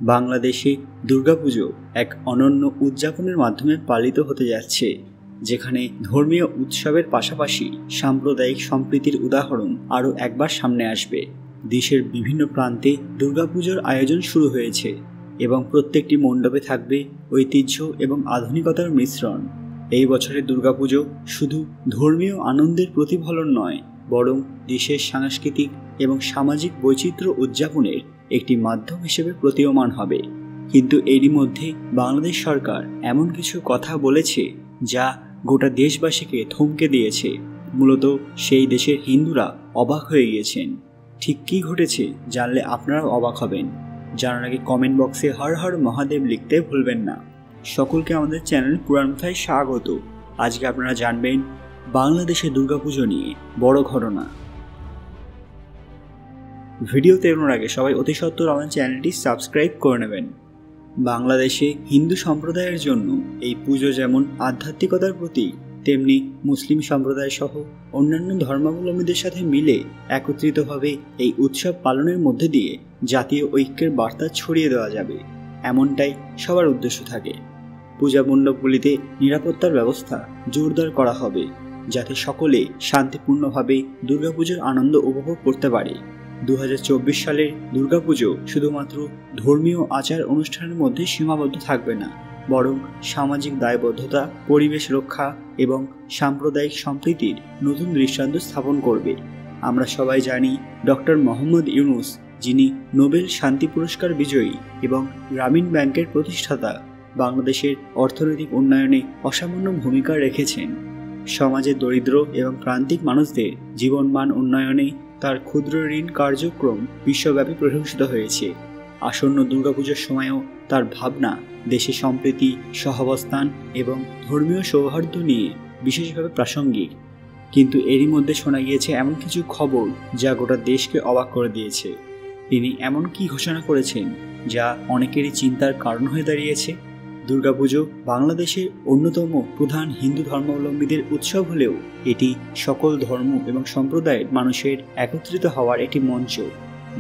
বাংলাদেশে দুর্গাপুজো এক অনন্য উদযাপনের মাধ্যমে পালিত হতে যাচ্ছে, যেখানে ধর্মীয় উৎসবের পাশাপাশি সাম্প্রদায়িক সম্প্রীতির উদাহরণ আরও একবার সামনে আসবে। দেশের বিভিন্ন প্রান্তে দুর্গাপুজোর আয়োজন শুরু হয়েছে এবং প্রত্যেকটি মণ্ডপে থাকবে ঐতিহ্য এবং আধুনিকতার মিশ্রণ। এই বছরের দুর্গাপুজো শুধু ধর্মীয় আনন্দের প্রতিফলন নয়, বরং দেশের সাংস্কৃতিক এবং সামাজিক বৈচিত্র্য উদযাপনের একটি মাধ্যম হিসেবে প্রতীয়মান হবে। কিন্তু এরই মধ্যে বাংলাদেশ সরকার এমন কিছু কথা বলেছে যা গোটা দেশবাসীকে থমকে দিয়েছে। মূলত সেই দেশের হিন্দুরা অবাক হয়ে গিয়েছেন। ঠিক কী ঘটেছে জানলে আপনারাও অবাক হবেন। জানার আগে কমেন্ট বক্সে হর হর মহাদেব লিখতে ভুলবেন না। সকলকে আমাদের চ্যানেল পুরাণ কথায় স্বাগত। আজকে আপনারা জানবেন বাংলাদেশে দুর্গাপুজো নিয়ে বড় ঘটনা। ভিডিওতে এগোনোর আগে সবাই অতি সত্বর আমাদের চ্যানেলটি সাবস্ক্রাইব করে নেবেন। বাংলাদেশে হিন্দু সম্প্রদায়ের জন্য এই পুজো যেমন আধ্যাত্মিকতার প্রতীক, তেমনি মুসলিম সম্প্রদায় সহ অন্যান্য ধর্মাবলম্বীদের সাথে মিলে একত্রিতভাবে এই উৎসব পালনের মধ্যে দিয়ে জাতীয় ঐক্যের বার্তা ছড়িয়ে দেওয়া যাবে, এমনটাই সবার উদ্দেশ্য থাকে। পূজা মণ্ডপগুলিতে নিরাপত্তার ব্যবস্থা জোরদার করা হবে, যাতে সকলে শান্তিপূর্ণভাবে দুর্গাপুজোর আনন্দ উপভোগ করতে পারে। 2024 সালের দুর্গাপুজো শুধুমাত্র ধর্মীয় আচার অনুষ্ঠানের মধ্যে সীমাবদ্ধ থাকবে না, বরং সামাজিক দায়বদ্ধতা, পরিবেশ রক্ষা এবং সাম্প্রদায়িক সম্প্রীতির নতুন দৃষ্টান্ত স্থাপন করবে। আমরা সবাই জানি ডক্টর মোহাম্মদ ইউনূস, যিনি নোবেল শান্তি পুরস্কার বিজয়ী এবং গ্রামীণ ব্যাংকের প্রতিষ্ঠাতা, বাংলাদেশের অর্থনৈতিক উন্নয়নে অসামান্য ভূমিকা রেখেছেন। সমাজের দরিদ্র এবং প্রান্তিক মানুষদের জীবনমান উন্নয়নে তার ক্ষুদ্র ঋণ কার্যক্রম বিশ্বব্যাপী প্রশংসিত হয়েছে। আসন্ন দুর্গাপুজোর সময়ও তার ভাবনা দেশে সম্প্রীতি, সহাবস্থান এবং ধর্মীয় সৌহার্দ্য নিয়ে বিশেষভাবে প্রাসঙ্গিক। কিন্তু এরই মধ্যে শোনা গিয়েছে এমন কিছু খবর যা গোটা দেশকে অবাক করে দিয়েছে। তিনি এমন কি ঘোষণা করেছেন যা অনেকেরই চিন্তার কারণ হয়ে দাঁড়িয়েছে। দুর্গাপুজো বাংলাদেশের অন্যতম প্রধান হিন্দু ধর্মাবলম্বীদের উৎসব হলেও এটি সকল ধর্ম এবং সম্প্রদায়ের মানুষের একত্রিত হওয়ার একটি মঞ্চ।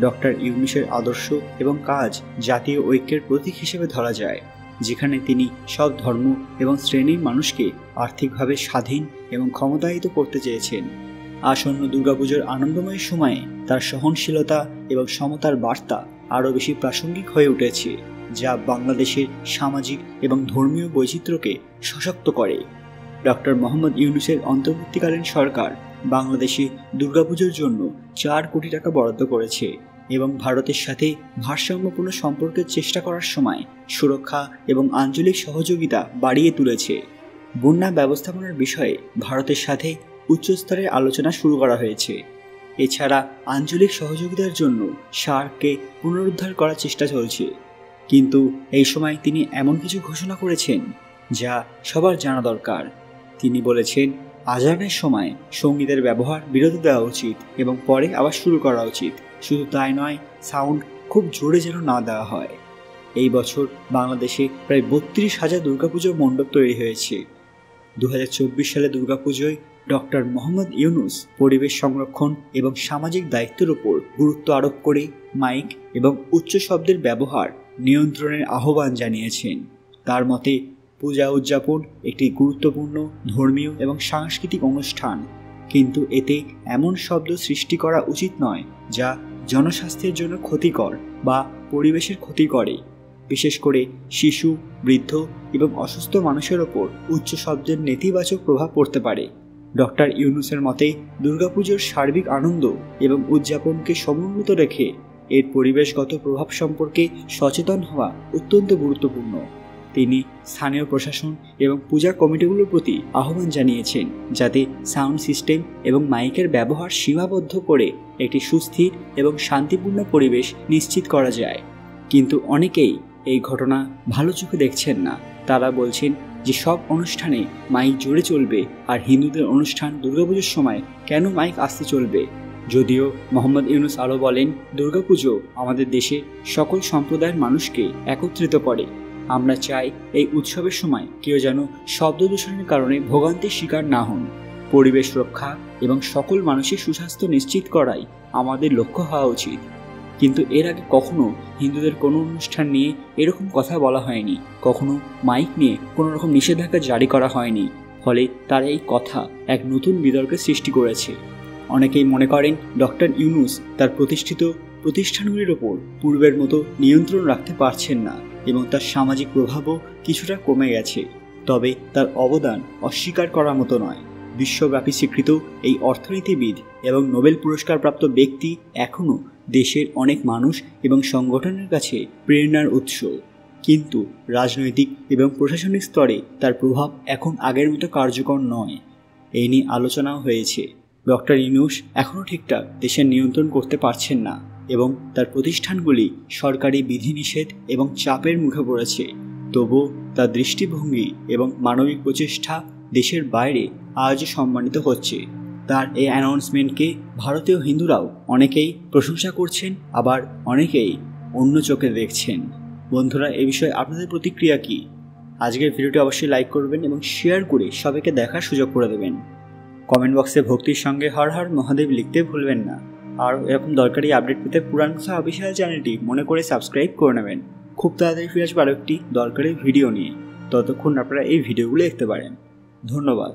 ডক্টর ইউনূসের আদর্শ এবং কাজ জাতীয় ঐক্যের প্রতীক হিসেবে ধরা যায়, যেখানে তিনি সব ধর্ম এবং শ্রেণীর মানুষকে আর্থিকভাবে স্বাধীন এবং ক্ষমতায়িত করতে চেয়েছেন। আসন্ন দুর্গাপুজোর আনন্দময় সময়ে তার সহনশীলতা এবং সমতার বার্তা আরও বেশি প্রাসঙ্গিক হয়ে উঠেছে, যা বাংলাদেশের সামাজিক এবং ধর্মীয় বৈচিত্র্যকে সশক্ত করে। ডক্টর মোহাম্মদ ইউনূসের অন্তর্বর্তীকালীন সরকার বাংলাদেশে দুর্গাপুজোর জন্য 4 কোটি টাকা বরাদ্দ করেছে এবং ভারতের সাথে ভারসাম্যপূর্ণ সম্পর্কের চেষ্টা করার সময় সুরক্ষা এবং আঞ্চলিক সহযোগিতা বাড়িয়ে তুলেছে। বন্যা ব্যবস্থাপনার বিষয়ে ভারতের সাথে উচ্চস্তরের আলোচনা শুরু করা হয়েছে। এছাড়া আঞ্চলিক সহযোগিতার জন্য সার্ককে পুনরুদ্ধার করার চেষ্টা চলছে। কিন্তু এই সময় তিনি এমন কিছু ঘোষণা করেছেন যা সবার জানা দরকার। তিনি বলেছেন, আজানের সময় সঙ্গীতের ব্যবহার বিরত দেওয়া উচিত এবং পরে আবার শুরু করা উচিত। শুধু তাই নয়, সাউন্ড খুব জোরে যেন না দেওয়া হয়। এই বছর বাংলাদেশে প্রায় 32,000 দুর্গাপুজোর মণ্ডপ তৈরি হয়েছে। 2024 সালে দুর্গাপুজোয় ডক্টর মোহাম্মদ ইউনূস পরিবেশ সংরক্ষণ এবং সামাজিক দায়িত্বের উপর গুরুত্ব আরোপ করে মাইক এবং উচ্চ শব্দের ব্যবহার নিয়ন্ত্রণের আহ্বান জানিয়েছেন। তার মতে, পূজা উদযাপন একটি গুরুত্বপূর্ণ ধর্মীয় এবং সাংস্কৃতিক অনুষ্ঠান, কিন্তু এতে এমন শব্দ সৃষ্টি করা উচিত নয় যা জনস্বাস্থ্যের জন্য ক্ষতিকর বা পরিবেশের ক্ষতি করে। বিশেষ করে শিশু, বৃদ্ধ এবং অসুস্থ মানুষের ওপর উচ্চ শব্দের নেতিবাচক প্রভাব পড়তে পারে। ডক্টর ইউনূসের মতে, দুর্গাপুজোর সার্বিক আনন্দ এবং উদযাপনকে সমুন্নত রেখে এর পরিবেশগত প্রভাব সম্পর্কে সচেতন হওয়া অত্যন্ত গুরুত্বপূর্ণ। তিনি স্থানীয় প্রশাসন এবং পূজা কমিটিগুলোর প্রতি আহ্বান জানিয়েছেন যাতে সাউন্ড সিস্টেম এবং মাইকের ব্যবহার সীমাবদ্ধ করে একটি সুস্থির এবং শান্তিপূর্ণ পরিবেশ নিশ্চিত করা যায়। কিন্তু অনেকেই এই ঘটনা ভালো চোখে দেখছেন না। তারা বলছেন যে সব অনুষ্ঠানে মাইক জোরে চলবে, আর হিন্দুদের অনুষ্ঠান দুর্গাপুজোর সময় কেন মাইক আসতে চলবে। যদিও মোহাম্মদ ইউনূস আরও বলেন, দুর্গাপুজো আমাদের দেশের সকল সম্প্রদায়ের মানুষকে একত্রিত করে। আমরা চাই এই উৎসবের সময় কেউ যেন শব্দ দূষণের কারণে ভোগান্তির শিকার না হন। পরিবেশ রক্ষা এবং সকল মানুষের সুস্বাস্থ্য নিশ্চিত করাই আমাদের লক্ষ্য হওয়া উচিত। কিন্তু এর আগে কখনো হিন্দুদের কোনো অনুষ্ঠান নিয়ে এরকম কথা বলা হয়নি, কখনো মাইক নিয়ে কোনো রকম নিষেধাজ্ঞা জারি করা হয়নি। ফলে তার এই কথা এক নতুন বিতর্কের সৃষ্টি করেছে। অনেকেই মনে করেন ডক্টর ইউনূস তার প্রতিষ্ঠিত প্রতিষ্ঠানগুলির ওপর পূর্বের মতো নিয়ন্ত্রণ রাখতে পারছেন না এবং তার সামাজিক প্রভাবও কিছুটা কমে গেছে। তবে তার অবদান অস্বীকার করার মতো নয়। বিশ্বব্যাপী স্বীকৃত এই অর্থনীতিবিদ এবং নোবেল পুরস্কারপ্রাপ্ত ব্যক্তি এখনও দেশের অনেক মানুষ এবং সংগঠনের কাছে প্রেরণার উৎস। কিন্তু রাজনৈতিক এবং প্রশাসনিক স্তরে তার প্রভাব এখন আগের মতো কার্যকর নয়। এই নিয়ে আলোচনাও হয়েছে। ডক্টর ইউনূস এখনও ঠিকঠাক দেশের নিয়ন্ত্রণ করতে পারছেন না এবং তার প্রতিষ্ঠানগুলি সরকারি বিধিনিষেধ এবং চাপের মুখে পড়েছে। তবুও তার দৃষ্টিভঙ্গি এবং মানবিক প্রচেষ্টা দেশের বাইরে আজও সম্মানিত হচ্ছে। তার এই অ্যানাউন্সমেন্টকে ভারতীয় হিন্দুরাও অনেকেই প্রশংসা করছেন, আবার অনেকেই অন্য চোখে দেখছেন। বন্ধুরা, এ বিষয়ে আপনাদের প্রতিক্রিয়া কী? আজকের ভিডিওটি অবশ্যই লাইক করবেন এবং শেয়ার করে সবাইকে দেখার সুযোগ করে দেবেন। কমেন্ট বক্সে ভক্তির সঙ্গে হর হর মহাদেব লিখতে ভুলবেন না। আর এরকম দরকারি আপডেট পেতে পুরাণ কথা অফিসিয়াল চ্যানেলটি মনে করে সাবস্ক্রাইব করে নেবেন। খুব তাড়াতাড়ি ফিরে আসবো আরও একটি দরকারি ভিডিও নিয়ে। ততক্ষণ আপনারা এই ভিডিওগুলো দেখতে পারেন। ধন্যবাদ।